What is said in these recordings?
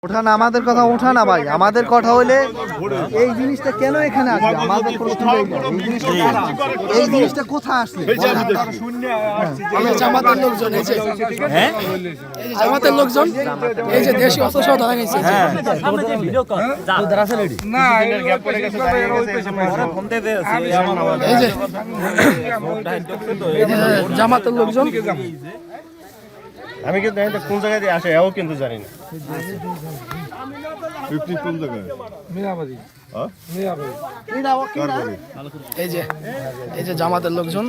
ওঠা না, আমাদের কথা ওঠা না ভাই, আমাদের কথা হইলে এই জিনিসটা কেন এখানে আসবে আমাদের এই জিনিসটা কোথায় আসছে? জামাতের লোকজন এই যে, হ্যাঁ এই যে জামাতের লোকজন এই যে দেশি অস্ত্র সহ ধরা গেছে। হ্যাঁ না এই যে জামাতের লোকজন। আমি কিন্তু কোন জায়গায় দিয়ে আসে এও কিন্তু জানি না। কোন জায়গায়? মিয়াবাড়ি। এই যে এই যে জামাতের লোকজন।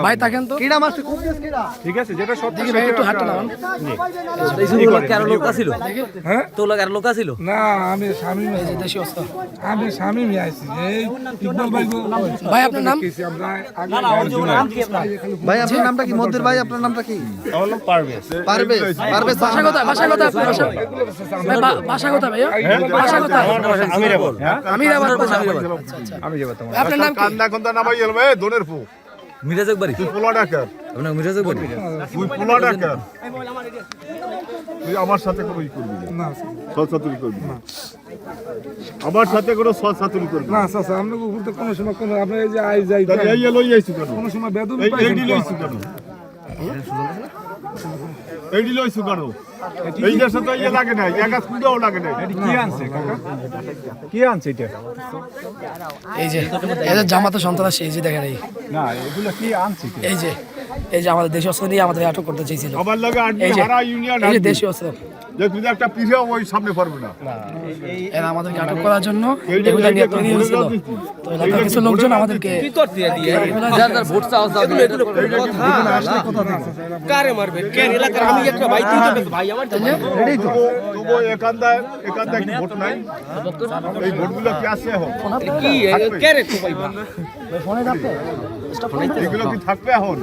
ভাই থাকেন তো ঠিক আছে, যেটা সব দেখি ভাই একটু হাঁটতে লাগান। না আমি স্বামী, এই যে দেশি অস্ত্র। আমি স্বামী আইছি এই ইকবাল ভাই। ভাই আপনার নাম? ভাই আপনার নামটা কি? মদ্দের ভাই আপনার নামটা কি? আমার নাম পারভেজ। পারভেজ। পারভেজ ভাষা কথা, ভাষা কথা আপনার ভাষা। ভাই ভাষা কথা ভাইয়া, ভাষা কথা। আমিরাবাদ। আমিরাবাদ ভাষা। আমি যাব তোমার আপনার নাম কি? কান্না কোনটা নামাই এলবে দনের ফু মিরাজক বাড়ি তুই পোলা ডাকার, আপনার মিরাজক বাড়ি তুই পোলা ডাকার, তুই আমার সাথে কোনো ই করবি না, সৎসাতুরি করবি না, আমার সাথে কোনো সৎসাতুরি করবি না না। চাচা, আমরা উপর তো কোনো সময় কোনো আপনি এই যে আই যাই তাহলে এই লই আইছি কেন? কোনো সময় বেদম এই লইছি কেন? এই লইছি কেন? এই দেশে তো ইয়ে লাগে না, একা কুড়াও লাগে না। কি আনছে কাকা? কি আনছে এটা? এই যে এই যে জামাতের সন্ত্রাসী, এই যে দেখেন এই না এগুলো কি আনছে? এই যে আমাদের দেশি অস্ত্র দিয়ে আমাদের আটক করতে চাইছিল। আমার লাগে আনবি এই যে হারা ইউনিয়ন এই যে আনবি। দেশি অস্ত্র দেখবি একটা পিঠে ওই সামনে পারবে না। এরা আমাদেরকে আটক করার জন্য এগুলো নিয়ে তৈরি হয়েছিল। তো এলাকার কিছু লোকজন আমাদেরকে তবু এখানটায় কি ভোট নাই? এই ভোটগুলো কি আছে এখন? এগুলো কি থাকবে এখন?